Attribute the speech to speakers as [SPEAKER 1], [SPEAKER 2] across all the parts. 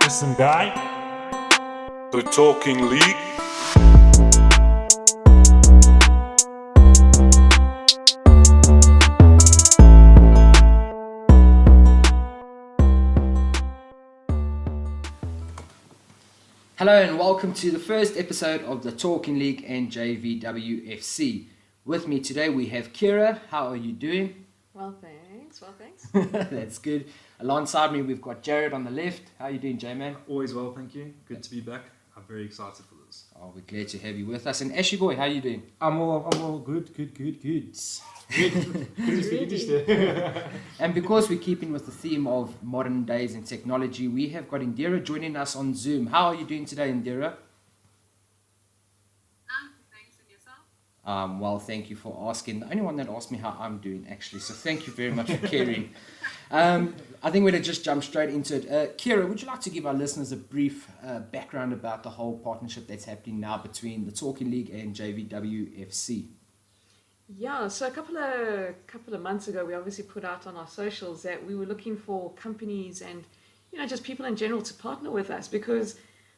[SPEAKER 1] Listen, guy. The Talking League.
[SPEAKER 2] Hello and welcome to the first episode of the Talking League and JVW FC. With me today we have Kira. How are you doing?
[SPEAKER 3] Well, thanks.
[SPEAKER 2] That's good. Alongside me we've got Jared on the left. How are you doing, J-Man?
[SPEAKER 4] Always well, thank you. Good to be back. I'm very excited for this.
[SPEAKER 2] Oh, we're glad to have you with us. And Ashy Boy, how are you doing?
[SPEAKER 5] I'm all good.
[SPEAKER 2] And because we're keeping with the theme of modern days and technology, we have got Indira joining us on Zoom. How are you doing today, Indira?
[SPEAKER 3] Thanks, and yourself?
[SPEAKER 2] Well, thank you for asking. The only one that asked me how I'm doing, actually, so thank you very much for caring. I think we're going to just jump straight into it. Kira, would you like to give our listeners a brief background about the whole partnership that's happening now between the Talking League and JVW FC?
[SPEAKER 3] Yeah, so a couple of months ago, we obviously put out on our socials that we were looking for companies and just people in general to partner with us because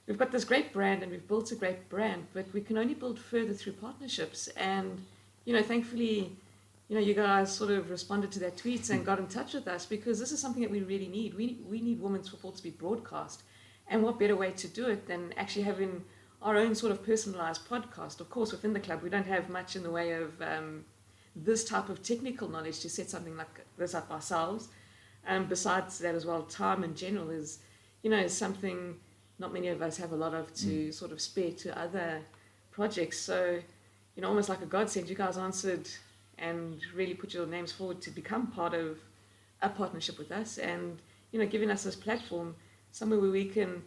[SPEAKER 3] we've got this great brand and we've built a great brand, but we can only build further through partnerships. And thankfully, you guys sort of responded to that tweet and got in touch with us because this is something that we really need. We need women's football to be broadcast, and what better way to do it than actually having our own sort of personalized podcast. Of course, within the club, we don't have much in the way of this type of technical knowledge to set something like this up ourselves. Besides that as well, time in general is something not many of us have a lot of to sort of spare to other projects. So, almost like a godsend, you guys answered and really put your names forward to become part of a partnership with us and, giving us this platform, somewhere where we can,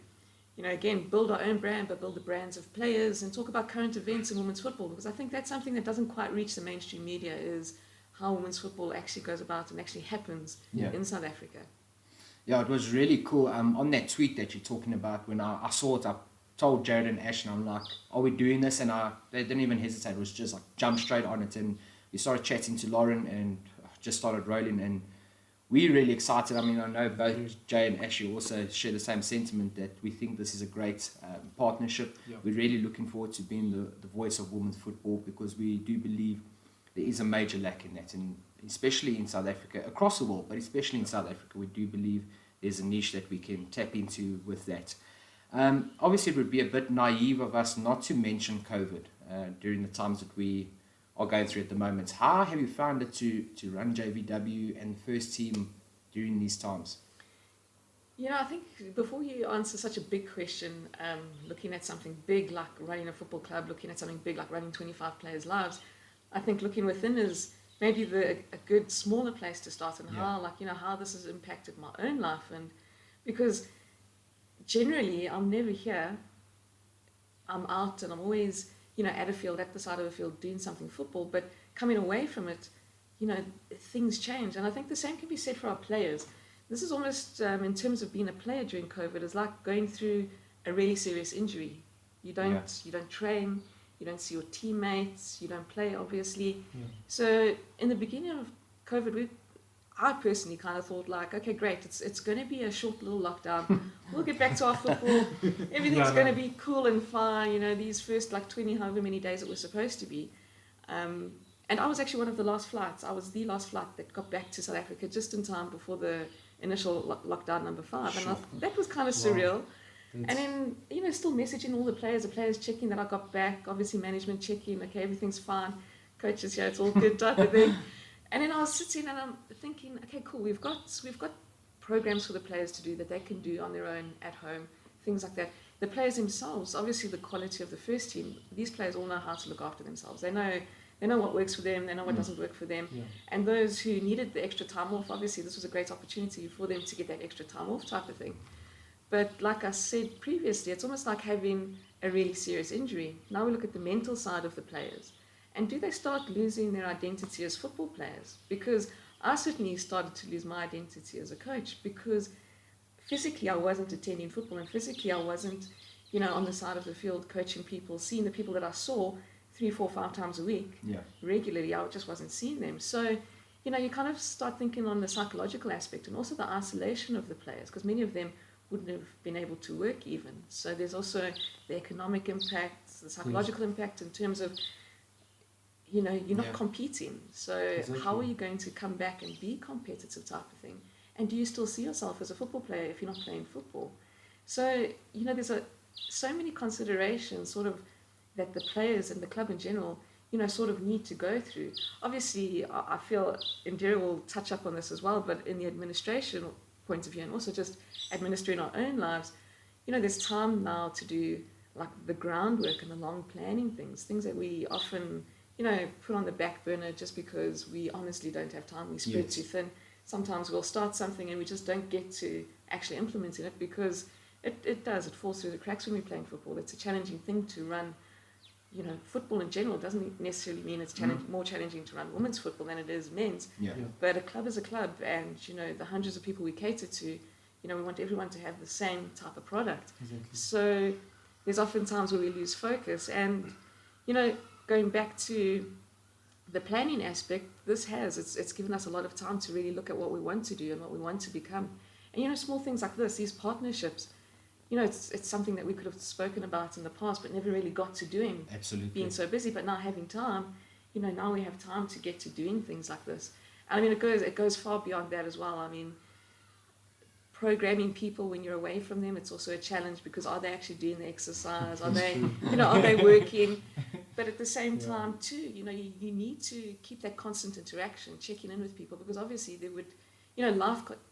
[SPEAKER 3] again, build our own brand, but build the brands of players and talk about current events in women's football, because I think that's something that doesn't quite reach the mainstream media is how women's football actually goes about and actually happens in South Africa.
[SPEAKER 2] Yeah, it was really cool. On that tweet that you're talking about, when I saw it, I told Jared and Ash, and I'm like, are we doing this? And they didn't even hesitate. It was just like jump straight on it. And we started chatting to Lauren and just started rolling. And we're really excited. I mean, I know both Jay and Ashley also share the same sentiment that we think this is a great partnership.
[SPEAKER 4] Yeah.
[SPEAKER 2] We're really looking forward to being the voice of women's football because we do believe there is a major lack in that, and especially in South Africa, across the world, but especially in South Africa, we do believe there's a niche that we can tap into with that. Obviously, it would be a bit naive of us not to mention COVID during the times that we are going through at the moment. How have you found it to run JVW and the first team during these times?
[SPEAKER 3] I think before you answer such a big question, looking at something big like running a football club, looking at something big like running 25 players' lives, I think looking within is maybe a good smaller place to start, and how this has impacted my own life. And because generally I'm never here, I'm out and I'm always at a field, at the side of a field, doing something football, but coming away from it, things change. And I think the same can be said for our players. This is almost, in terms of being a player during COVID, is like going through a really serious injury. You don't train, you don't see your teammates, you don't play, obviously. Yeah. So in the beginning of COVID, I personally kind of thought like, okay, great, it's going to be a short little lockdown. We'll get back to our football. Everything's going to be cool and fine. These first like 20, however many days it was supposed to be. And I was actually one of the last flights. I was the last flight that got back to South Africa just in time before the initial lockdown number 5.
[SPEAKER 2] Sure.
[SPEAKER 3] And that was kind of surreal. And then, still the players checking that I got back, obviously management checking, okay, everything's fine, coaches here, it's all good type of thing. And then I was sitting and I'm thinking, okay, cool, we've got programs for the players to do that they can do on their own at home, things like that. The players themselves, obviously the quality of the first team, these players all know how to look after themselves. They know what works for them, they know what doesn't work for them. Yeah. And those who needed the extra time off, obviously this was a great opportunity for them to get that extra time off type of thing. But like I said previously, it's almost like having a really serious injury. Now we look at the mental side of the players. And do they start losing their identity as football players? Because I certainly started to lose my identity as a coach because physically I wasn't attending football and physically I wasn't, on the side of the field coaching people, seeing the people that I saw 3, 4, 5 times a week regularly. I just wasn't seeing them. So, you kind of start thinking on the psychological aspect and also the isolation of the players because many of them wouldn't have been able to work even. So there's also the economic impact, the psychological impact in terms of, you know, you're not competing. So how are you going to come back and be competitive type of thing? And do you still see yourself as a football player if you're not playing football? So, you know, there's so many considerations sort of that the players and the club in general, you know, sort of need to go through. Obviously, I feel Indira will touch up on this as well, but in the administration point of view and also just administering our own lives, you know, there's time now to do like the groundwork and the long planning things that we often, you know, put on the back burner just because we honestly don't have time. We spread too thin. Sometimes we'll start something and we just don't get to actually implementing it because it falls through the cracks when we're playing football. It's a challenging thing to run. You know, football in general doesn't necessarily mean it's more challenging to run women's football than it is men's. But a club is a club, and you know, the hundreds of people we cater to, you know, we want everyone to have the same type of product. Exactly. So there's often times where we lose focus, and you know, going back to the planning aspect, it's given us a lot of time to really look at what we want to do and what we want to become. And you know, small things like this, these partnerships, you know, it's something that we could have spoken about in the past, but never really got to doing.
[SPEAKER 2] Absolutely.
[SPEAKER 3] Being so busy, but now having time, you know, now we have time to get to doing things like this. And I mean, it goes far beyond that as well. I mean, programming people when you're away from them, it's also a challenge because are they actually doing the exercise? Are they, you know, are they working? But at the same time, too, you know, you need to keep that constant interaction, checking in with people because obviously they would, you know,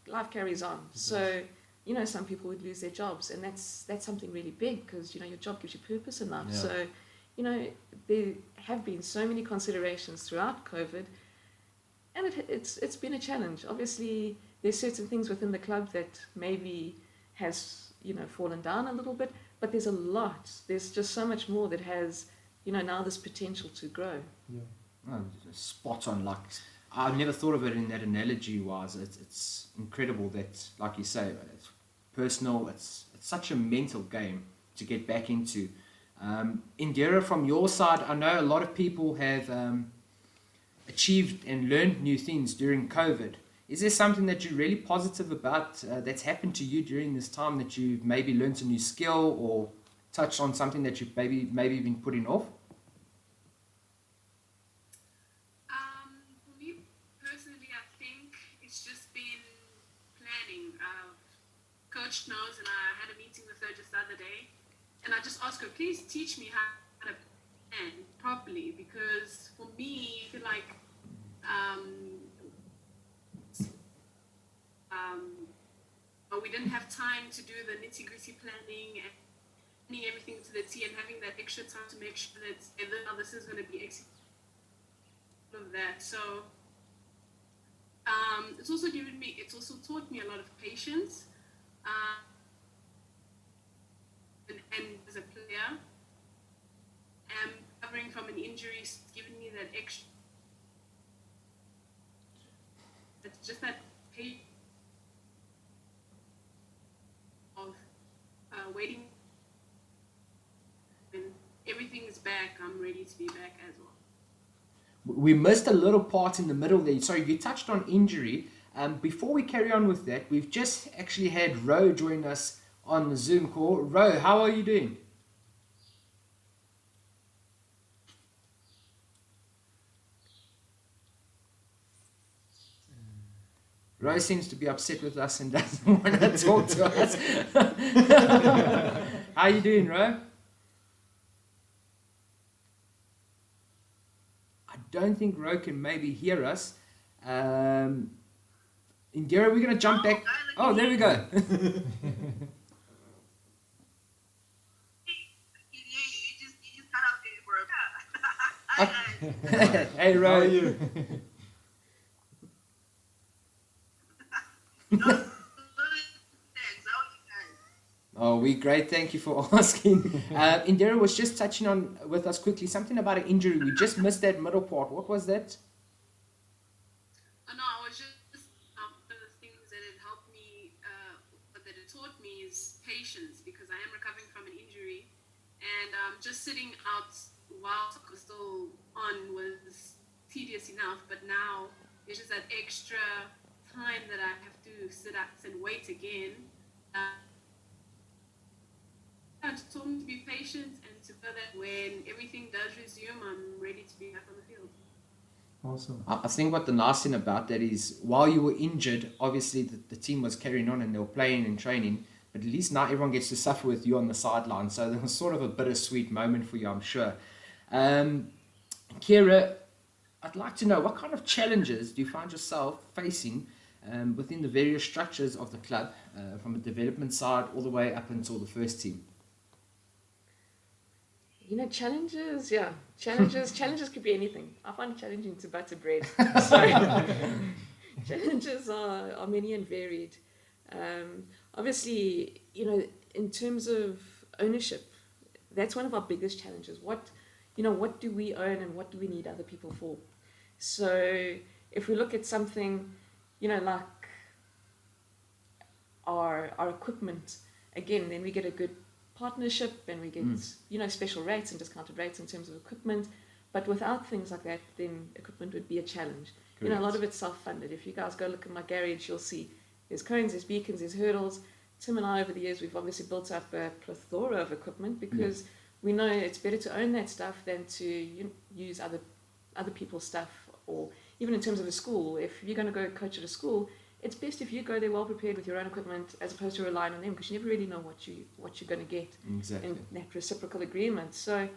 [SPEAKER 3] life carries on. So. You know, some people would lose their jobs, and that's something really big because, you know, your job gives you purpose in life. Yeah. So, you know, there have been so many considerations throughout COVID, and it's been a challenge. Obviously, there's certain things within the club that maybe has, you know, fallen down a little bit, but there's a lot. There's just so much more that has, you know, now this potential to grow.
[SPEAKER 2] Yeah. Oh, spot on. Like, I never thought of it in that analogy wise. It's incredible that, like you say, it's personal, it's such a mental game to get back into. Indira, from your side, I know a lot of people have achieved and learned new things during COVID. Is there something that you're really positive about that's happened to you during this time, that you've maybe learned a new skill or touched on something that you've maybe been putting off?
[SPEAKER 5] For me personally, I think it's just been planning. Coach knows, and I had a meeting with her just the other day, and I just asked her, please teach me how to plan properly, because for me, I feel like we didn't have time to do the nitty-gritty planning and planning everything to the T and having that extra time to make sure that this is going to be executed, of that. So it's also taught me a lot of patience. And as a player, recovering from an injury, giving me that extra. It's just that pain of waiting. When everything is back, I'm ready to be back as well.
[SPEAKER 2] We missed a little part in the middle there. Sorry, you touched on injury. Before we carry on with that, we've just actually had Ro join us on the Zoom call. Ro, how are you doing? Ro seems to be upset with us and doesn't want to talk to us. How are you doing, Ro? I don't think Ro can maybe hear us. Indira, we're going to jump back. Oh, there we go. Hey, Ro.
[SPEAKER 6] How are you?
[SPEAKER 2] Oh, we're great. Thank you for asking. Indira was just touching on with us quickly something about an injury. We just missed that middle part. What was that?
[SPEAKER 5] No, I was just one of the things that it helped me, that it taught me is patience, because I am recovering from an injury, and just sitting out while soccer was still on was tedious enough. But now there's just that extra time that I have to sit up and wait again. patience and to know that when everything does resume, I'm ready to be back on the field.
[SPEAKER 6] Awesome.
[SPEAKER 2] I think what the nice thing about that is, while you were injured, obviously the team was carrying on and they were playing and training, but at least now everyone gets to suffer with you on the sideline. So there was sort of a bittersweet moment for you, I'm sure. Kira, I'd like to know, what kind of challenges do you find yourself facing within the various structures of the club, from a development side all the way up until the first team?
[SPEAKER 3] You know, challenges, yeah. Challenges could be anything. I find it challenging to butter bread. So challenges are many and varied. Obviously, you know, in terms of ownership, that's one of our biggest challenges. What do we own and what do we need other people for? So if we look at something, you know, like our equipment, again, then we get a good partnership and we get you know, special rates and discounted rates in terms of equipment. But without things like that, then equipment would be a challenge.
[SPEAKER 2] Correct.
[SPEAKER 3] You know, a lot of it's self-funded. If you guys go look at my garage, you'll see there's cones, there's beacons, there's hurdles. Tim and I, over the years, we've obviously built up a plethora of equipment because we know it's better to own that stuff than to use other people's stuff. Or even in terms of a school, if you're going to go coach at a school, it's best if you go there well prepared with your own equipment as opposed to relying on them, because you never really know what you're going to get
[SPEAKER 2] Exactly.
[SPEAKER 3] in that reciprocal agreement. So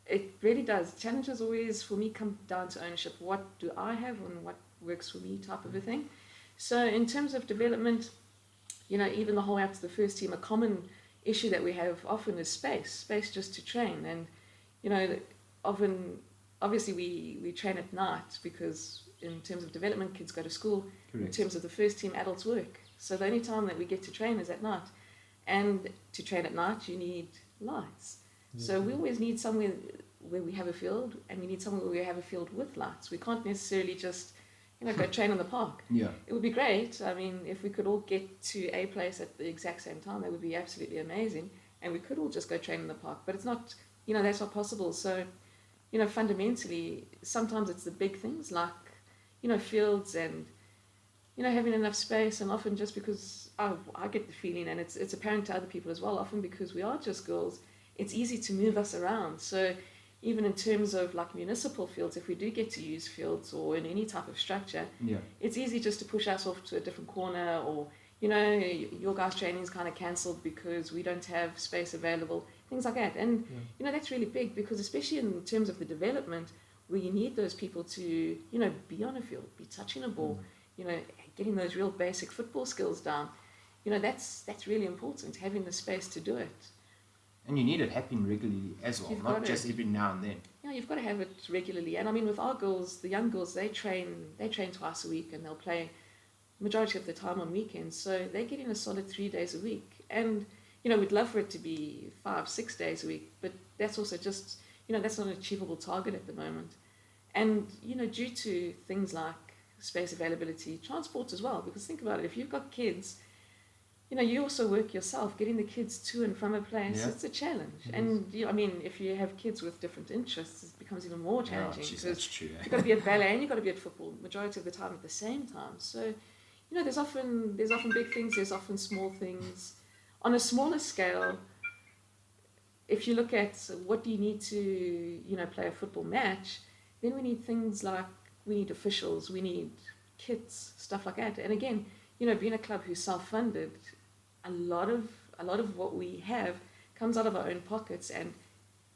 [SPEAKER 3] it really does. Challenges always, for me, come down to ownership. What do I have and what works for me, type of a thing. So in terms of development, you know, even the whole way up to the first team, a common issue that we have often is space just to train. And, you know, obviously we train at night because in terms of development, kids go to school.
[SPEAKER 2] Correct.
[SPEAKER 3] In terms of the first team, adults work. So the only time that we get to train is at night. And to train at night, you need lights. So we always need somewhere where we have a field, and we need somewhere where we have a field with lights. We can't necessarily just, you know, go train in the park.
[SPEAKER 2] Yeah.
[SPEAKER 3] It would be great. I mean, if we could all get to a place at the exact same time, that would be absolutely amazing. And we could all just go train in the park. But it's not, you know, that's not possible. So, you know, fundamentally, sometimes it's the big things like, you know, fields and, you know, having enough space. And often just because I get the feeling, and it's apparent to other people as well, often because we are just girls, it's easy to move us around. So even in terms of like municipal fields, if we do get to use fields or in any type of structure, it's easy just to push us off to a different corner, or, you know, your guys' training is kind of cancelled because we don't have space available, things like that. And, you know, that's really big because especially in terms of the development, where you need those people to, you know, be on a field, be touching a ball, you know, getting those real basic football skills down, you know, that's really important, having the space to do it.
[SPEAKER 2] And you need it happening regularly as well, not just every now and then.
[SPEAKER 3] Yeah, you've got to have it regularly. And I mean, with our girls, the young girls, they train twice a week, and they'll play majority of the time on weekends. So they're getting a solid 3 days a week. And, you know, we'd love for it to be 5-6 days a week, but that's also just, you know, that's not an achievable target at the moment. And, you know, due to things like space availability, transport as well, because think about it, if you've got kids, you know, you also work yourself, getting the kids to and from a place, it's a challenge. And, you know, I mean, if you have kids with different interests, it becomes even more challenging.
[SPEAKER 2] Geez, that's true.
[SPEAKER 3] You've got to be at ballet and you've got to be at football majority of the time at the same time. So, you know, there's often big things, there's often small things. On a smaller scale, if you look at what do you need to, you know, play a football match, then we need things like, we need officials, we need kits, stuff like that. And again, you know, being a club who's self-funded, a lot of what we have comes out of our own pockets, and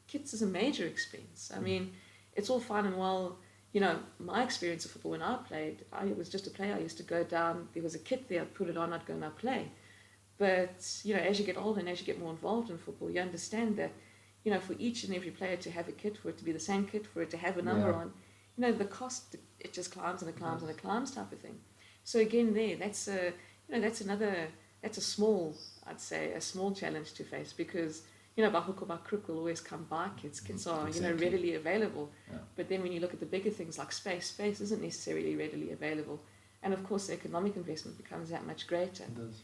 [SPEAKER 3] kits is a major expense. I mean, it's all fine and well, you know, my experience of football when I played, I was just a player. I used to go down, there was a kit there, I'd put it on, I'd go and I'd play. But, you know, as you get older and as you get more involved in football, you understand that, you know, for each and every player to have a kit, for it to be the same kit, for it to have a number on, you know, the cost, it just climbs and it climbs and it climbs type of thing. So again, that's a small, I'd say, a small challenge to face, because, you know, by hook or by crook we'll always come by kits. Kits are, you know, readily available. But then when you look at the bigger things like space isn't necessarily readily available. And of course the economic investment becomes that much greater.
[SPEAKER 6] It does,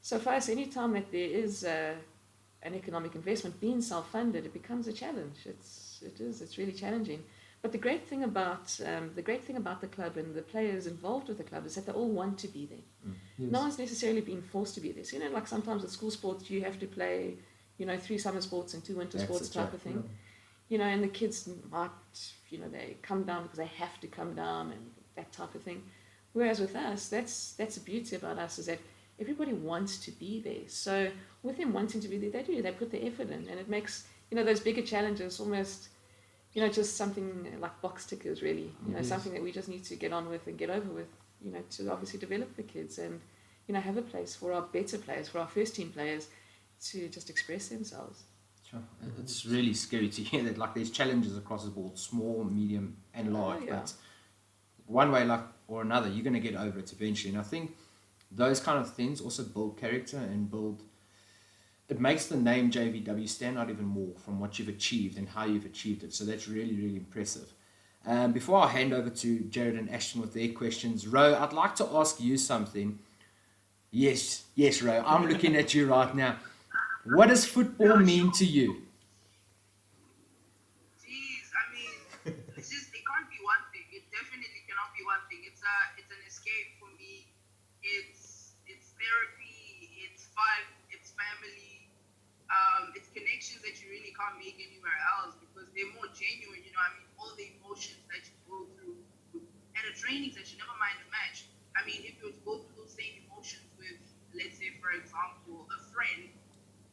[SPEAKER 3] So for us, any time that there is an economic investment, being self-funded, it becomes a challenge. It's really challenging. But the great thing about the club and the players involved with the club is that they all want to be there.
[SPEAKER 6] Yes.
[SPEAKER 3] No one's necessarily being forced to be there. So, you know, like sometimes at school sports you have to play, 3 summer sports and 2 winter
[SPEAKER 2] That's
[SPEAKER 3] sports
[SPEAKER 2] it,
[SPEAKER 3] type
[SPEAKER 2] yeah.
[SPEAKER 3] of thing. And the kids might, they come down because they have to come down and that type of thing. Whereas with us, that's the beauty about us, is that everybody wants to be there. So with them wanting to be there, they put the effort in, and it makes, those bigger challenges almost, just something like box tickers, really. Something that we just need to get on with and get over with, to obviously develop the kids and, have a place for our better players, for our first team players to just express themselves.
[SPEAKER 2] Sure. It's really scary to hear that, like, there's challenges across the board, small, medium, and large.
[SPEAKER 3] Yeah.
[SPEAKER 2] But one way, or another, you're going to get over it eventually. And I think those kind of things also build character and it makes the name JVW stand out even more from what you've achieved and how you've achieved it. So that's really, really impressive. Before I hand over to Jared and Ashton with their questions, Ro, I'd like to ask you something. Yes, Ro, I'm looking at you right now. What does football mean to you?
[SPEAKER 6] Jeez, I mean, it's just, it can't be one thing. It definitely cannot be one thing. It's an escape for me. It's therapy. It's fun. It's family. It's connections that you really can't make anywhere else because they're more genuine. I mean, all the emotions that you go through at a training session, never mind a match. I mean, if you were to go through those same emotions with, let's say, for example, a friend,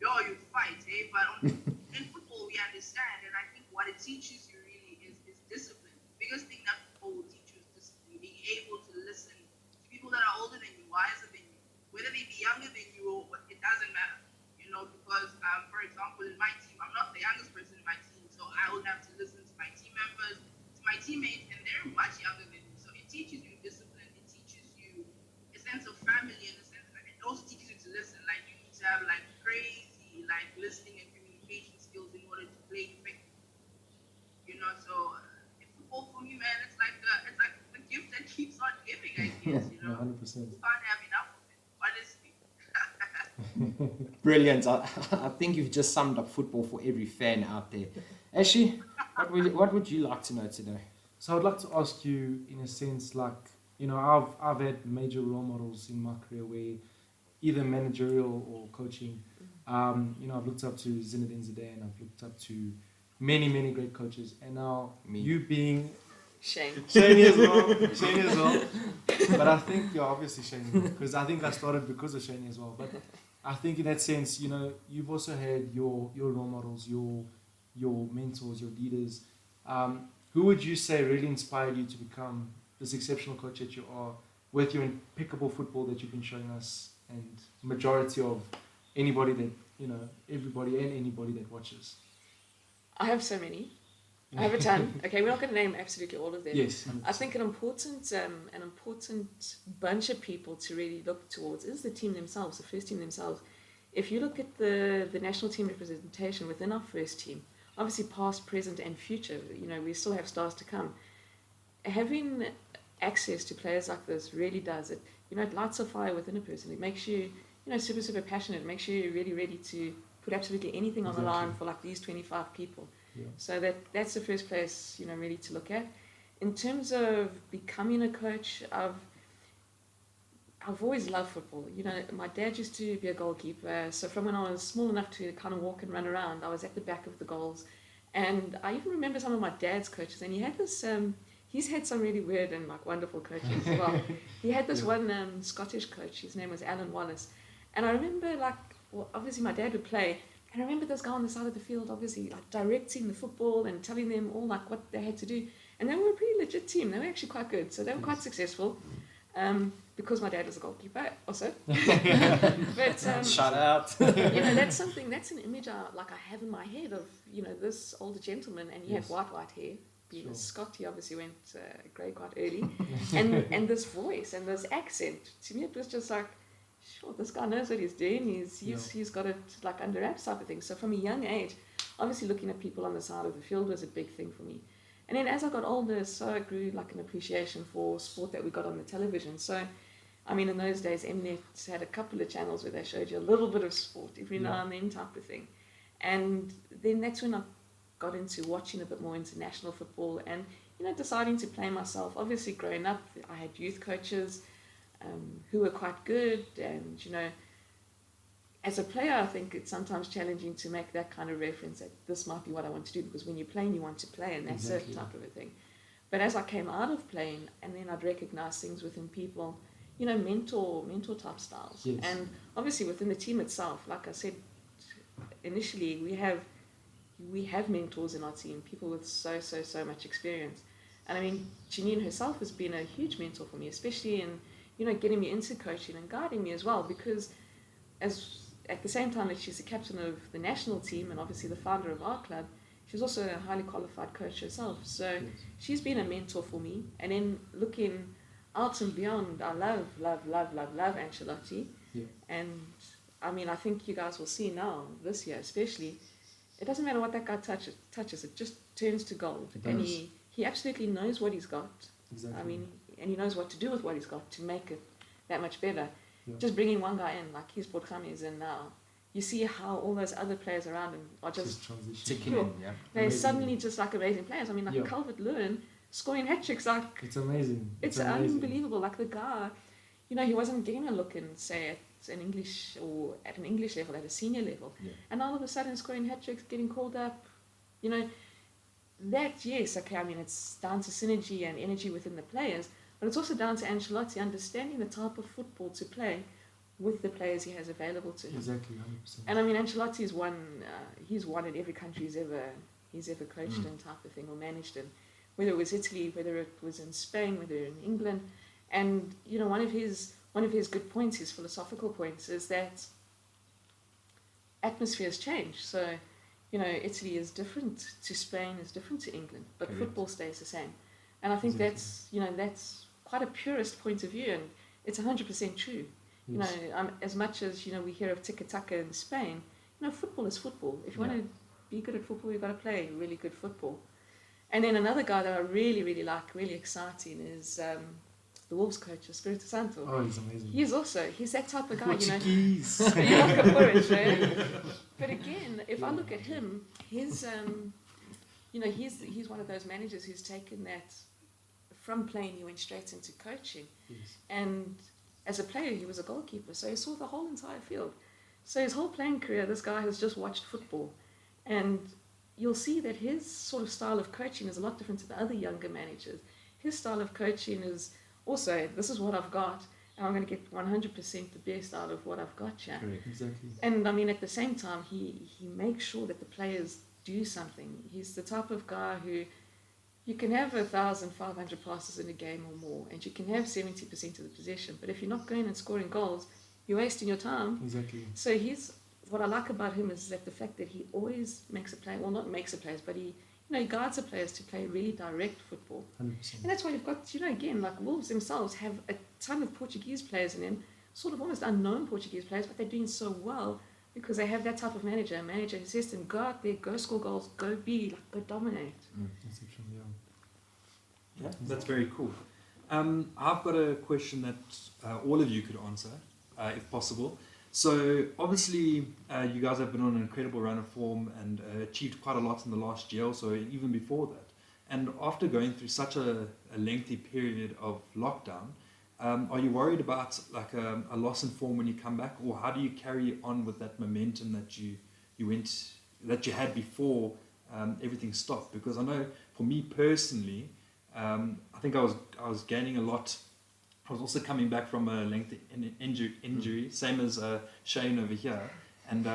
[SPEAKER 6] you fight, eh? But in football, we understand, and I think what it teaches you really is discipline. The biggest thing that football will teach you is discipline, being able to listen to people that are older than you, wiser than you, whether they be younger than you, or it doesn't matter, because, for example, in my team, I'm not the youngest person in my team, so I will have to listen to my team members, to my teammates, and they're much younger than me, so it teaches you discipline, it teaches you a sense of family, and a sense, it also teaches you to listen, like, you need to have, like, crazy, like, listening and communication skills in order to play effectively, so football for me, man, it's like the gift that keeps on giving, I guess,
[SPEAKER 7] 100%.
[SPEAKER 6] You can't have enough of it, honestly.
[SPEAKER 2] Brilliant. I think you've just summed up football for every fan out there. Ashley, what would you like to know today?
[SPEAKER 7] So I'd like to ask you, in a sense, like, I've had major role models in my career where either managerial or coaching, I've looked up to Zinedine Zidane, I've looked up to many, many great coaches, and now you being
[SPEAKER 3] Shame.
[SPEAKER 7] Shane as well. But I think, obviously Shane, because I think I started because of Shane as well. But I think in that sense, you've also had your role models, your mentors, your leaders. Who would you say really inspired you to become this exceptional coach that you are, with your impeccable football that you've been showing us, and majority of anybody that, everybody and anybody that watches?
[SPEAKER 3] I have so many. I have a ton. Okay, we're not going to name absolutely all of them.
[SPEAKER 7] Yes.
[SPEAKER 3] I think an important bunch of people to really look towards is the team themselves, the first team themselves. If you look at the national team representation within our first team, obviously past, present, and future, we still have stars to come. Having access to players like this really does it. It lights a fire within a person. It makes you, super, super passionate. It makes you really ready to put absolutely anything on the line for like these 25 people.
[SPEAKER 7] Yeah.
[SPEAKER 3] So that's the first place, really to look at. In terms of becoming a coach, I've always loved football. My dad used to be a goalkeeper, so from when I was small enough to kind of walk and run around, I was at the back of the goals. And I even remember some of my dad's coaches, and he had this, he's had some really weird and like wonderful coaches as well. He had this one Scottish coach, his name was Alan Wallace. And I remember obviously my dad would play, and I remember this guy on the side of the field, obviously like directing the football and telling them all like what they had to do. And they were a pretty legit team. They were actually quite good, so they were quite successful. Because my dad was a goalkeeper also. But
[SPEAKER 2] shout out.
[SPEAKER 3] that's an image I have in my head of this older gentleman, and he had white hair. Being a Scot, he obviously went grey quite early, and this voice and this accent. To me, it was just like, sure, this guy knows what he's doing. He's got it like under wraps type of thing. So from a young age, obviously looking at people on the side of the field was a big thing for me. And then as I got older, so I grew like an appreciation for sport that we got on the television. So, I mean, in those days, Mnet had a couple of channels where they showed you a little bit of sport every now and then type of thing. And then that's when I got into watching a bit more international football and, deciding to play myself. Obviously, growing up, I had youth coaches who were quite good, and, as a player, I think it's sometimes challenging to make that kind of reference that this might be what I want to do, because when you're playing, you want to play, and that's
[SPEAKER 7] Exactly.
[SPEAKER 3] certain type of a thing. But as I came out of playing, and then I'd recognize things within people, mentor type styles.
[SPEAKER 7] Yes.
[SPEAKER 3] And obviously within the team itself, like I said initially, we have mentors in our team, people with so much experience. And I mean, Janine herself has been a huge mentor for me, especially in, getting me into coaching and guiding me as well, because at the same time that she's the captain of the national team and obviously the founder of our club, she's also a highly qualified coach herself. So
[SPEAKER 7] Yes.
[SPEAKER 3] she's been a mentor for me. And then looking out and beyond, I love Ancelotti.
[SPEAKER 7] Yeah.
[SPEAKER 3] And I mean, I think you guys will see now, this year especially, it doesn't matter what that guy touches, it just turns to gold.
[SPEAKER 7] It
[SPEAKER 3] And
[SPEAKER 7] does.
[SPEAKER 3] he absolutely knows what he's got.
[SPEAKER 7] Exactly.
[SPEAKER 3] I mean, and he knows what to do with what he's got to make it that much better.
[SPEAKER 7] Yeah.
[SPEAKER 3] Just bringing one guy in, like he's brought James in now, you see how all those other players around him are just
[SPEAKER 7] transition.
[SPEAKER 2] Ticking
[SPEAKER 3] Sure.
[SPEAKER 2] in, yeah.
[SPEAKER 3] they're
[SPEAKER 7] Amazing.
[SPEAKER 3] suddenly just like amazing players. I mean, like
[SPEAKER 7] Yeah.
[SPEAKER 3] Calvert-Lewin scoring hat-tricks, like
[SPEAKER 7] It's amazing.
[SPEAKER 3] it's
[SPEAKER 7] amazing.
[SPEAKER 3] unbelievable. Like the guy, he wasn't getting a look in, say, at an English level, at a senior level.
[SPEAKER 2] Yeah.
[SPEAKER 3] And all of a sudden scoring hat-tricks, getting called up, that, yes, okay, I mean, it's down to synergy and energy within the players, but it's also down to Ancelotti understanding the type of football to play with the players he has available to him.
[SPEAKER 7] Exactly, 100%.
[SPEAKER 3] And I mean, Ancelotti's he's won in every country he's ever coached in, type of thing, or managed in, whether it was Italy, whether it was in Spain, whether in England. And one of his good points, his philosophical points, is that atmospheres change. So Italy is different to Spain, is different to England, but
[SPEAKER 2] Correct.
[SPEAKER 3] football stays the same. And I think
[SPEAKER 7] Exactly.
[SPEAKER 3] that's quite a purist point of view, and it's 100% true.
[SPEAKER 7] Yes.
[SPEAKER 3] As much as we hear of tiki-taka in Spain, football is football. If you want to be good at football, you've got to play really good football. And then another guy that I really, really like, really exciting, is the Wolves coach, Espirito Santo.
[SPEAKER 7] Oh, he's amazing.
[SPEAKER 3] He's that type of guy,
[SPEAKER 7] Portuguese.
[SPEAKER 3] you like a Portuguese, right? But again, if I look at him, he's one of those managers who's taken that from playing, he went straight into coaching.
[SPEAKER 7] Yes.
[SPEAKER 3] And as a player, he was a goalkeeper, so he saw the whole entire field. So his whole playing career, this guy has just watched football. And you'll see that his sort of style of coaching is a lot different to the other younger managers. His style of coaching is also, this is what I've got, and I'm going to get 100% the best out of what I've got here.
[SPEAKER 2] Correct.
[SPEAKER 7] Exactly.
[SPEAKER 3] And I mean, at the same time, he makes sure that the players do something. He's the type of guy who, you can have 1,500 passes in a game or more, and you can have 70% of the possession, but if you're not going and scoring goals, you're wasting your time.
[SPEAKER 7] Exactly.
[SPEAKER 3] So what I like about him is that the fact that he always makes a play, well, not makes a play, but he guides the players to play really direct football.
[SPEAKER 7] 100%.
[SPEAKER 3] And that's why you've got, again, like Wolves themselves have a ton of Portuguese players in them, sort of almost unknown Portuguese players, but they're doing so well because they have that type of manager, a manager who says to them, go out there, go score goals, go dominate.
[SPEAKER 7] Exceptional, yeah.
[SPEAKER 4] Yeah, that's very cool. I've got a question that all of you could answer, if possible. So obviously, you guys have been on an incredible run of form and achieved quite a lot in the last year, or so even before that. And after going through such a lengthy period of lockdown, are you worried about like a loss in form when you come back, or how do you carry on with that momentum that you had before everything stopped? Because I know for me personally, I think I was gaining a lot. I was also coming back from a lengthy injury, same as Shane over here, and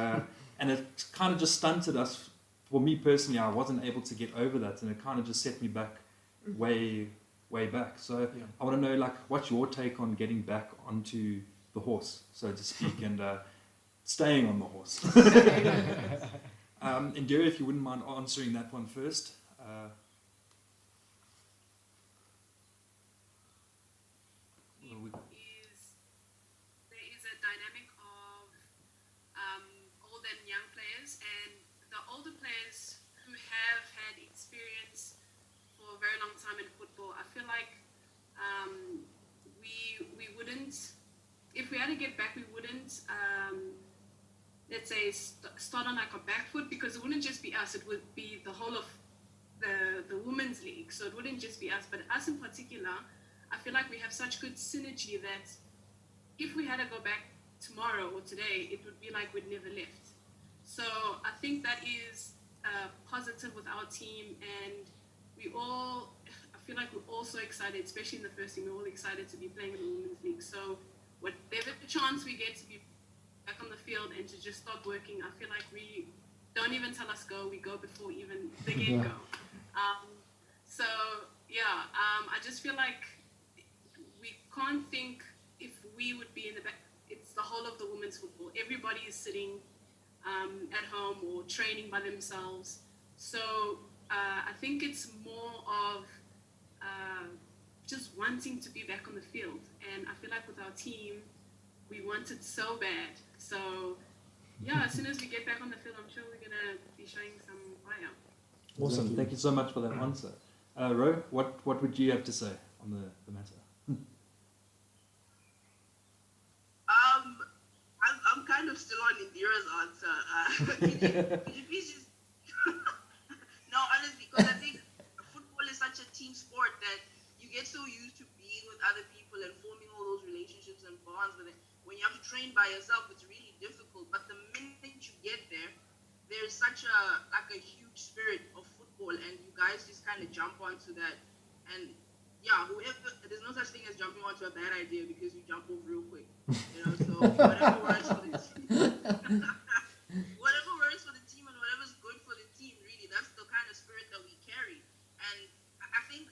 [SPEAKER 4] it kind of just stunted us. For me personally, I wasn't able to get over that, and it kind of just set me back way back. So
[SPEAKER 7] Yeah.
[SPEAKER 4] I want to know, like, what's your take on getting back onto the horse, so to speak, and staying on the horse? Indira, if you wouldn't mind answering that one first.
[SPEAKER 5] There is a dynamic of old and young players, and the older players who have had experience for a very long time in football, I feel like we wouldn't, if we had to get back, we wouldn't let's say start on like a back foot, because it wouldn't just be us, it would be the whole of the women's league. So it wouldn't just be us, but us in particular, I feel like we have such good synergy that if we had to go back tomorrow or today, it would be like we'd never left. So I think that is positive with our team, and I feel like we're all so excited, especially in the first team, we're all excited to be playing in the Women's League. So whatever chance we get to be back on the field and to just start working, I feel like we don't even tell us go, we go before even the get-go. So yeah, I just feel like we can't think if we would be in the back. It's the whole of the women's football. Everybody is sitting at home or training by themselves. So I think it's more of just wanting to be back on the field. And I feel like with our team, we want it so bad. So yeah, as soon as we get back on the field, I'm sure we're going to be showing some fire.
[SPEAKER 4] Awesome.
[SPEAKER 7] Exactly.
[SPEAKER 4] Thank you so much for that answer. Ro, what would you have to say on the matter?
[SPEAKER 6] I'm kind of still on Indira's answer. Could you please just... No, honestly, because I think football is such a team sport that you get so used to being with other people and forming all those relationships and bonds. But when you have to train by yourself, it's really difficult. But the minute you get there, there's such a huge spirit of football, and you guys just kind of jump onto that. And yeah, there's no such thing as jumping onto a bad idea because you jump off real quick. You know, so whatever works for the team, whatever works for the team, and whatever's good for the team, really, that's the kind of spirit that we carry. And I think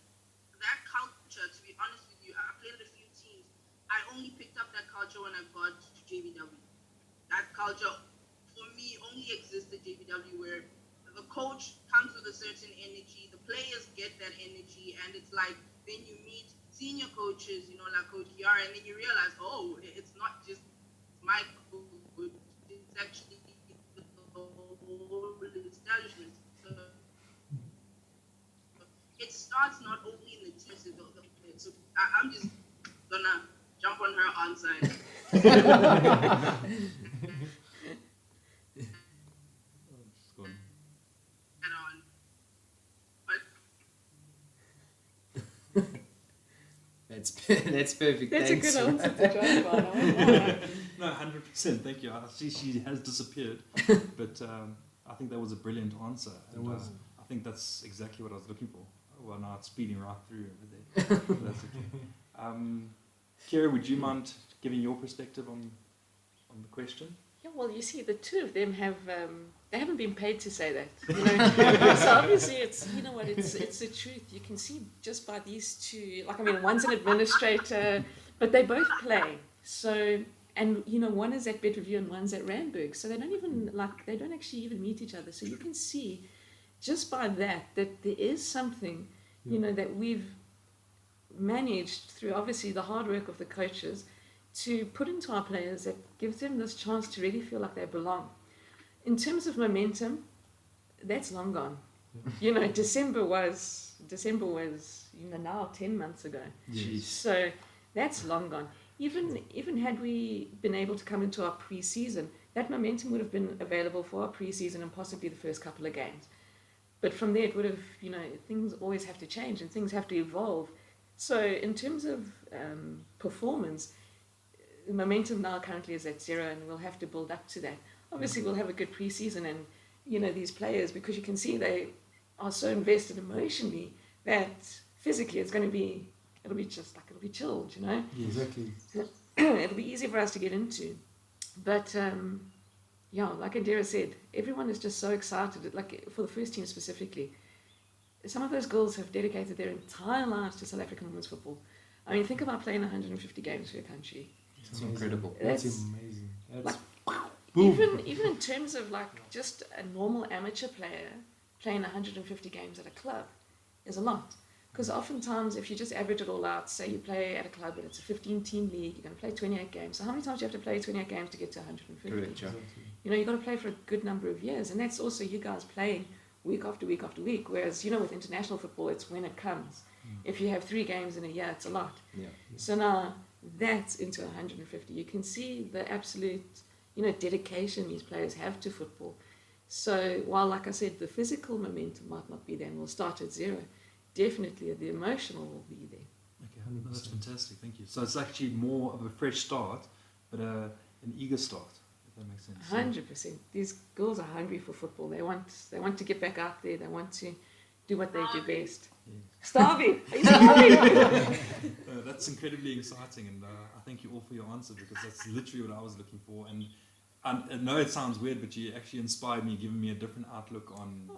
[SPEAKER 6] that culture, to be honest with you, I played with a few teams. I only picked up that culture when I got to JVW. That culture, for me, only exists at JVW, where the coach comes with a certain energy, the players get that energy, and it's like then you meet senior coaches, you know, like Coach Kiara, and then you realize, oh, it's not just my coach, it's actually the whole establishment. So it starts not only in the teams, so I'm just gonna jump on her answer.
[SPEAKER 2] That's perfect.
[SPEAKER 3] That's
[SPEAKER 2] Thanks.
[SPEAKER 3] a good answer to judge by.
[SPEAKER 4] No, 100%. Thank you. I see she has disappeared, but I think that was a brilliant answer.
[SPEAKER 7] It was.
[SPEAKER 4] I think that's exactly what I was looking for. Well, now it's speeding right through over there. That's okay. Kira, would you mind giving your perspective on the question?
[SPEAKER 3] Yeah, well, you see, the two of them have they haven't been paid to say that. You know? So obviously, it's the truth. You can see just by these two. Like, I mean, one's an administrator, but they both play. So, and you know, one is at Bedreview and one's at Randburg. So they don't actually even meet each other. So you can see just by that there is something, you know, that we've managed through obviously the hard work of the coaches to put into our players that gives them this chance to really feel like they belong. In terms of momentum, that's long gone. You know, December was now 10 months ago.
[SPEAKER 2] Jeez.
[SPEAKER 3] So that's long gone. Even had we been able to come into our pre-season, that momentum would have been available for our pre-season and possibly the first couple of games. But from there, it would have, you know, things always have to change and things have to evolve. So in terms of performance, the momentum now currently is at 0, and we'll have to build up to that. Obviously, we'll have a good pre-season, and you know, these players, because you can see they are so invested emotionally that physically it'll be chilled, you know.
[SPEAKER 7] Exactly.
[SPEAKER 3] It'll be easy for us to get into. But yeah, like Indira said, everyone is just so excited. Like for the first team specifically, some of those girls have dedicated their entire lives to South African women's football. I mean, think about playing 150 games for your country.
[SPEAKER 2] It's incredible.
[SPEAKER 7] That's amazing. That's
[SPEAKER 3] Even in terms of like just a normal amateur player playing 150 games at a club is a lot. Because oftentimes, if you just average it all out, say you play at a club and it's a 15-team league, you're going to play 28 games. So how many times do you have to play 28 games to get to 150?
[SPEAKER 2] Correct, yeah.
[SPEAKER 3] You know, you've got to play for a good number of years. And that's also you guys playing week after week after week. Whereas, you know, with international football, it's when it comes. If you have 3 games in a year, it's a lot.
[SPEAKER 2] Yeah.
[SPEAKER 3] So now that's into 150. You can see the absolute, you know, dedication these players have to football. So while, like I said, the physical momentum might not be there and we'll start at 0, definitely the emotional will be there.
[SPEAKER 4] Okay, that's fantastic. Thank you. So it's actually more of a fresh start, but an eager start, if that makes sense.
[SPEAKER 3] 100%. These girls are hungry for football. They want to get back out there. They want to do what they do best.
[SPEAKER 4] Yeah.
[SPEAKER 3] Starving. Are you starving?
[SPEAKER 4] That's incredibly exciting, and I thank you all for your answer, because that's literally what I was looking for. And I know it sounds weird, but you actually inspired me, giving me a different outlook on.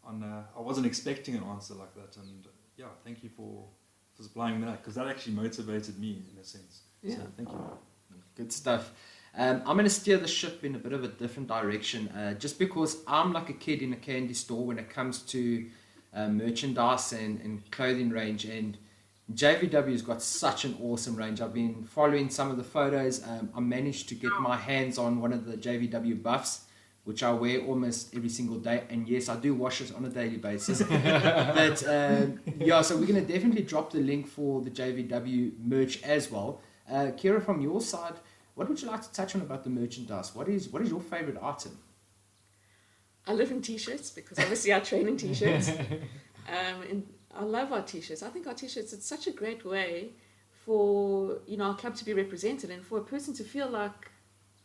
[SPEAKER 4] I wasn't expecting an answer like that, and yeah, thank you for supplying that, because that actually motivated me in a sense.
[SPEAKER 3] Yeah.
[SPEAKER 4] So thank you.
[SPEAKER 2] Good stuff. I'm going to steer the ship in a bit of a different direction, just because I'm like a kid in a candy store when it comes to merchandise and clothing range, and JVW has got such an awesome range. I've been following some of the photos. I managed to get my hands on one of the JVW buffs, which I wear almost every single day, and yes, I do wash it on a daily basis. But yeah, so we're going to definitely drop the link for the JVW merch as well. Kira, from your side, what would you like to touch on about the merchandise? What is your favorite item?
[SPEAKER 3] I live in t-shirts because obviously I train in t-shirts. And I love our t-shirts. I think our t-shirts, it's such a great way for, our club to be represented, and for a person to feel like,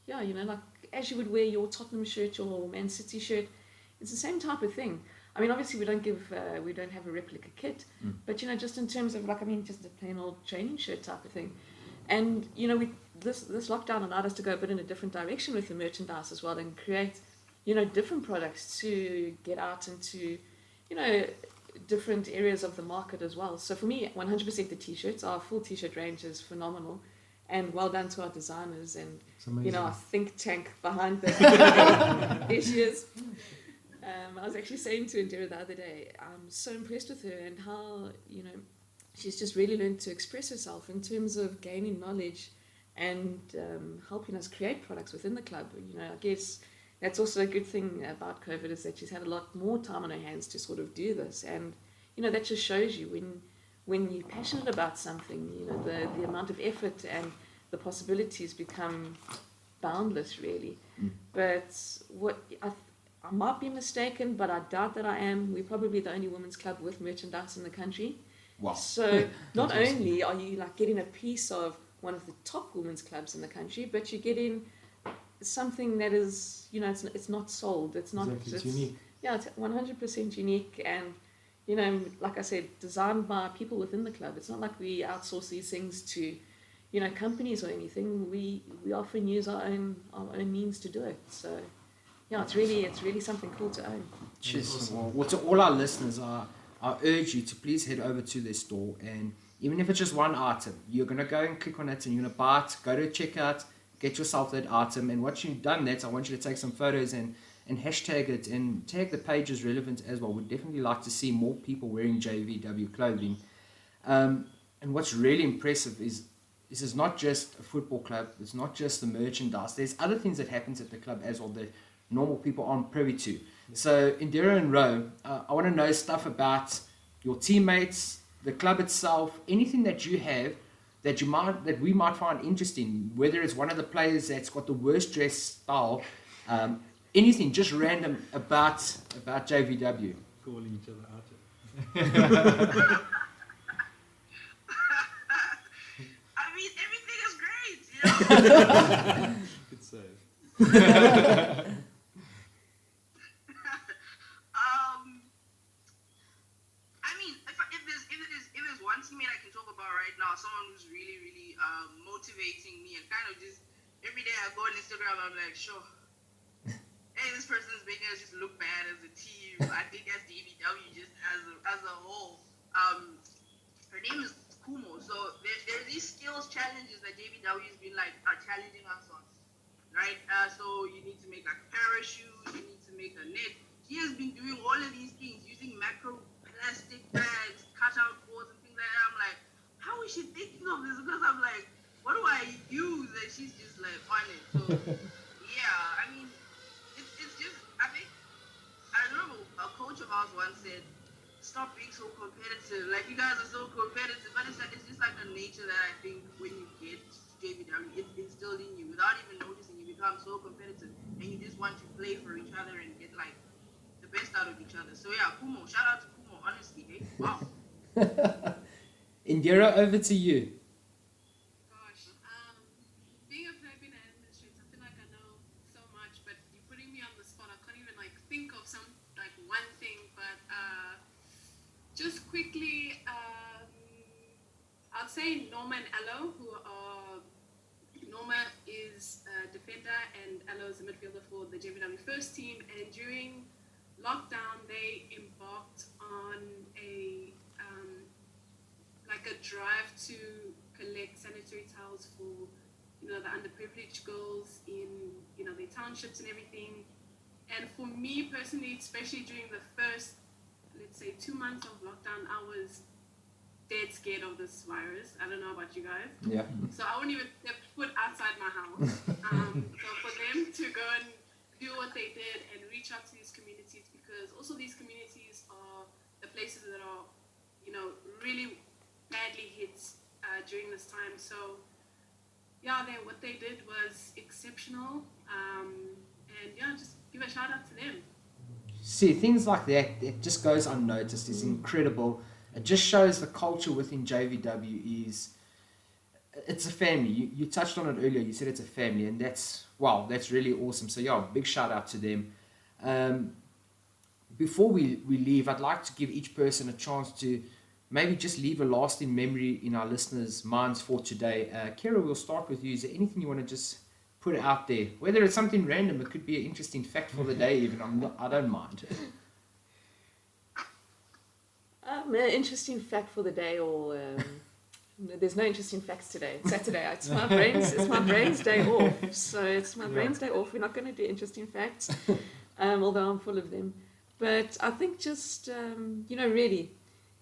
[SPEAKER 3] like as you would wear your Tottenham shirt, your Man City shirt, it's the same type of thing. I mean, obviously we don't have a replica kit, but just in terms of just a plain old training shirt type of thing. And this lockdown allowed us to go a bit in a different direction with the merchandise as well, and create different products to get out into different areas of the market as well. So for me, 100% the t-shirts, our full t-shirt range is phenomenal, and well done to our designers and our think tank behind the issues. I was actually saying to Indira the other day, I'm so impressed with her and how she's just really learned to express herself in terms of gaining knowledge and helping us create products within the club. I guess that's also a good thing about COVID, is that she's had a lot more time on her hands to sort of do this. And, that just shows you when you're passionate about something, the amount of effort and the possibilities become boundless, really. But I might be mistaken, but I doubt that I am. We're probably the only women's club with merchandise in the country.
[SPEAKER 2] Wow.
[SPEAKER 3] So not only are you getting a piece of one of the top women's clubs in the country, but you're getting something that is, it's not sold. It's not.
[SPEAKER 7] Exactly. It's unique.
[SPEAKER 3] Yeah, it's 100% unique, and like I said, designed by people within the club. It's not like we outsource these things to, companies or anything. We often use our own means to do it. So, yeah, it's really something cool to own.
[SPEAKER 2] Cheers. Well, to all our listeners, I urge you to please head over to their store, and even if it's just one item, you're going to go and click on it and you're going to buy it, go to checkout, get yourself that item, and once you've done that, I want you to take some photos and hashtag it and tag the page as relevant as well. We'd definitely like to see more people wearing JVW clothing. And what's really impressive is this is not just a football club, it's not just the merchandise, there's other things that happens at the club as well that normal people aren't privy to. So Indira and Ro, I want to know stuff about your teammates, the club itself, anything that you have that we might find interesting, whether it's one of the players that's got the worst dress style, anything just random about JVW.
[SPEAKER 4] Calling each other out.
[SPEAKER 6] I mean, everything is great,
[SPEAKER 4] Good save.
[SPEAKER 6] I mean, if there's one teammate I can talk about right now, someone who's really, really motivating me, and kind of just every day I go on Instagram, I'm like, sure, hey, this person is making us just look bad as a team. I think as JVW just as a whole. Her name is Kumo. So there's these skills challenges that JVW has been challenging us on, right? So you need to make a parachute, you need to make a net. She has been doing all of these things using macro plastic bags, cutout boards, and things like that. I'm like, how is she thinking of this? Because I'm like, what do I use? And she's just on it. So yeah, I mean, it's just, I think, I remember a coach of ours once said, stop being so competitive. You guys are so competitive, but it's just a nature that I think when you get JVW, it's instilled in you without even noticing. You become so competitive, and you just want to play for each other and get the best out of each other. So yeah, Kumo, shout out to Kumo. Honestly, hey, wow.
[SPEAKER 2] Indira, over to you.
[SPEAKER 5] Gosh, being a club administrator just quickly, I'd say Norma and Aloe, who are Norma is a defender and Aloe is a midfielder for the JVW first team. And during lockdown, they embarked on a like a drive to collect sanitary towels for the underprivileged girls in their townships and everything. And for me personally, especially during the first, let's say, 2 months of lockdown, I was dead scared of this virus. I don't know about you guys.
[SPEAKER 2] Yeah.
[SPEAKER 5] So I wouldn't even step foot outside my house. So for them to go and do what they did and reach out to these communities, because also these communities are the places that are, really badly hit during this time. So yeah, what they did was exceptional. And yeah, just give a shout out to them.
[SPEAKER 2] See, things like that, it just goes unnoticed. It's incredible. It just shows the culture within JVW it's a family. You touched on it earlier. You said it's a family, and that's really awesome. So yeah, big shout out to them. Before we leave, I'd like to give each person a chance to maybe just leave a lasting memory in our listeners' minds for today. Kira, we'll start with you. Is there anything you want to just put out there? Whether it's something random, it could be an interesting fact for the day even. I don't mind.
[SPEAKER 3] An interesting fact for the day, or there's no interesting facts today. It's Saturday. It's my brain's day off. So it's my brain's day off. We're not going to do interesting facts, although I'm full of them. But I think just really,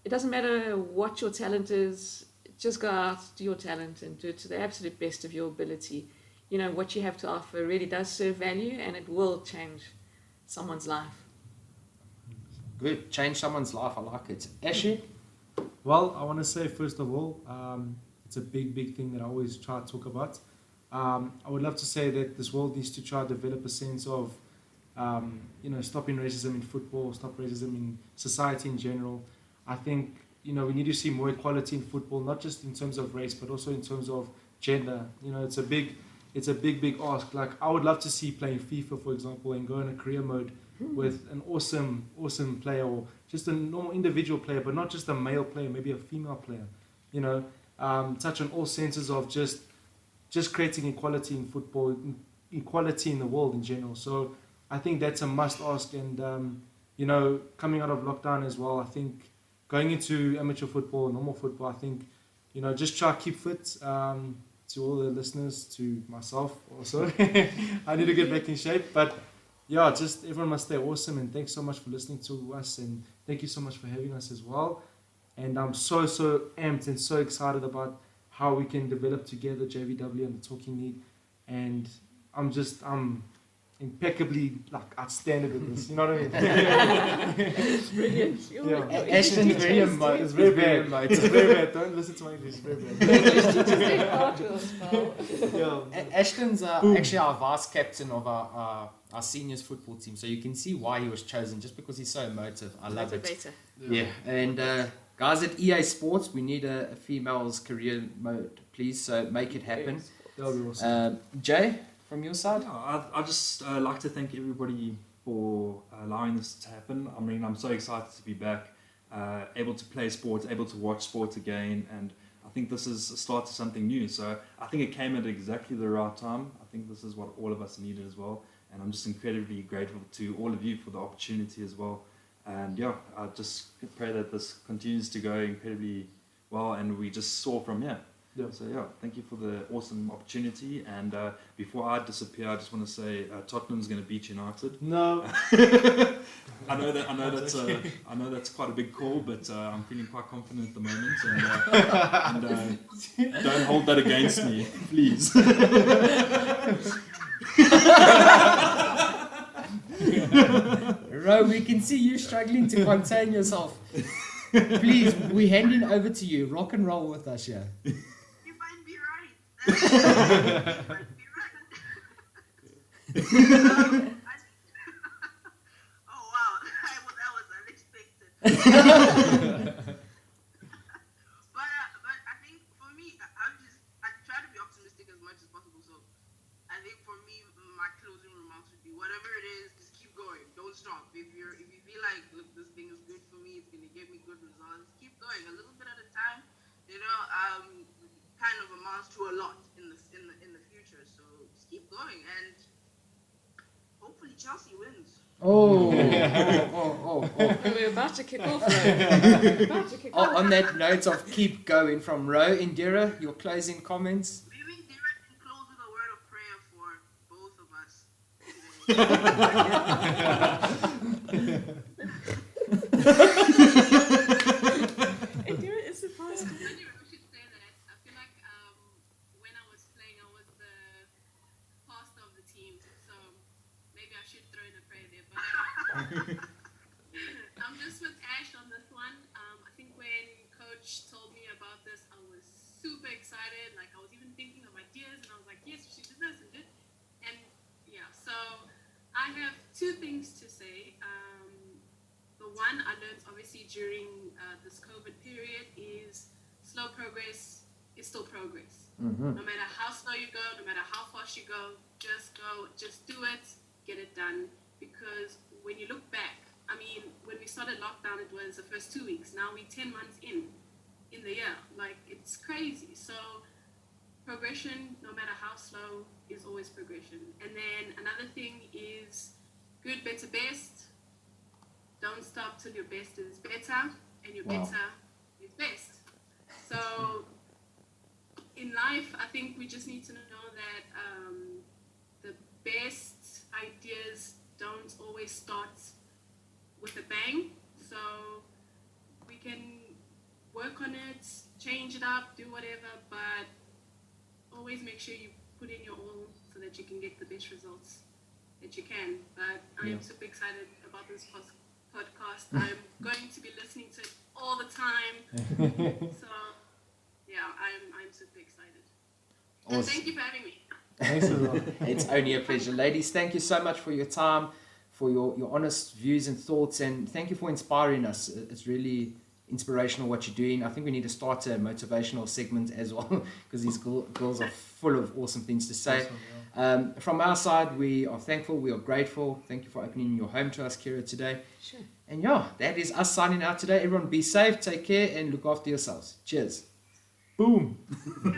[SPEAKER 3] it doesn't matter what your talent is. Just go out, do your talent, and do it to the absolute best of your ability. What you have to offer really does serve value, and it will change someone's life.
[SPEAKER 2] Good. Change someone's life. I like it. Ashley?
[SPEAKER 7] Well, I want to say, first of all, it's a big thing that I always try to talk about. I would love to say that this world needs to try to develop a sense of, stopping racism in football, stop racism in society in general. I think, we need to see more equality in football, not just in terms of race, but also in terms of gender. It's a big ask. Like, I would love to see playing FIFA, for example, and go in a career mode with an awesome player, or just a normal individual player, but not just a male player, maybe a female player. Touch on all senses of just creating equality in football, equality in the world in general. So I think that's a must ask. And coming out of lockdown as well, I think going into amateur football, normal football, I think just try to keep fit. To all the listeners, to myself also, I need to get back in shape. But yeah, just everyone must stay awesome, and thanks so much for listening to us, and thank you so much for having us as well. And I'm so amped and so excited about how we can develop together JVW and the Talking League. And I'm impeccably outstanding at this. You know what I mean?
[SPEAKER 3] It's brilliant.
[SPEAKER 7] Yeah.
[SPEAKER 2] Ashton's very emotive.
[SPEAKER 7] It's very bad. It's very bad. Don't listen to my English. It's very bad.
[SPEAKER 2] Ashton's actually our vice captain of our seniors football team, so you can see why he was chosen, just because he's so emotive. I love it.
[SPEAKER 3] Better.
[SPEAKER 2] Yeah, and guys at EA Sports, we need a female's career mode, please, so make it happen.
[SPEAKER 7] That'll be awesome.
[SPEAKER 2] Jay, from your side?
[SPEAKER 4] Yeah, I just like to thank everybody for allowing this to happen. I mean, I'm so excited to be back, able to play sports, able to watch sports again, and I think this is a start to something new. So I think it came at exactly the right time. I think this is what all of us needed as well, and I'm just incredibly grateful to all of you for the opportunity as well. And yeah, I just pray that this continues to go incredibly well, and we just soar from here.
[SPEAKER 7] Yeah.
[SPEAKER 4] So yeah, thank you for the awesome opportunity. And before I disappear, I just want to say Tottenham's going to beat United.
[SPEAKER 7] No.
[SPEAKER 4] I know that's quite a big call, but I'm feeling quite confident at the moment. And don't hold that against me, please.
[SPEAKER 2] Ro, we can see you struggling to contain yourself. Please, we're handing over to you. Rock and roll with us, yeah.
[SPEAKER 6] You might be right. You might be right. Oh wow, that was unexpected. But I think for me, I try to be optimistic as much as possible. So I think for me, my closing remarks would be whatever it is, just keep going. Don't stop. If you feel like, look, this thing is good for me, it's gonna give me good results. us to a lot in the future. So just keep going, and hopefully Chelsea wins.
[SPEAKER 3] We're about to kick off, Ro. About to kick off.
[SPEAKER 2] On that note of keep going from Ro, Indira, your closing comments.
[SPEAKER 6] Maybe Derek can close with a word of prayer for both of us today.
[SPEAKER 3] Indira is the pastor.
[SPEAKER 5] Anyway, we should say that. I feel like when I was playing, I was the pastor of the team, so maybe I should throw in a prayer there. But I'm just with Ash on this one. I think when Coach told me about this, I was super excited. Like I was even thinking of ideas, and I was like, yes, we should do this and this. And yeah, so I have two things to say. The one I learned obviously during this COVID period is slow progress is still progress. No matter how slow you go, no matter how fast you go, just do it, get it done. Because when you look back, I mean, when we started lockdown, it was the first 2 weeks. Now we're 10 months in the year. Like, it's crazy. So progression, no matter how slow, is always progression. And then another thing is good, better, best. Don't stop till your best is better, and your better is best. So in life, I think we just need to know that the best ideas don't always start with a bang. So we can work on it, change it up, do whatever, but always make sure you put in your all so that you can get the best results that you can. But I am super excited about this podcast. I'm going to be listening to it all the time. So yeah, I'm super excited.
[SPEAKER 2] Awesome.
[SPEAKER 5] And thank you for having me.
[SPEAKER 7] Thanks a lot.
[SPEAKER 2] It's only a pleasure. Ladies, thank you so much for your time, for your honest views and thoughts, and thank you for inspiring us. It's really inspirational what you're doing. I think we need to start a motivational segment as well, because these girls are full of awesome things to say.
[SPEAKER 7] Awesome,
[SPEAKER 2] From our side, we are thankful, we are grateful. Thank you for opening your home to us, Kira, today.
[SPEAKER 3] Sure.
[SPEAKER 2] And yeah, that is us signing out today. Everyone be safe, take care, and look after yourselves. Cheers. Boom.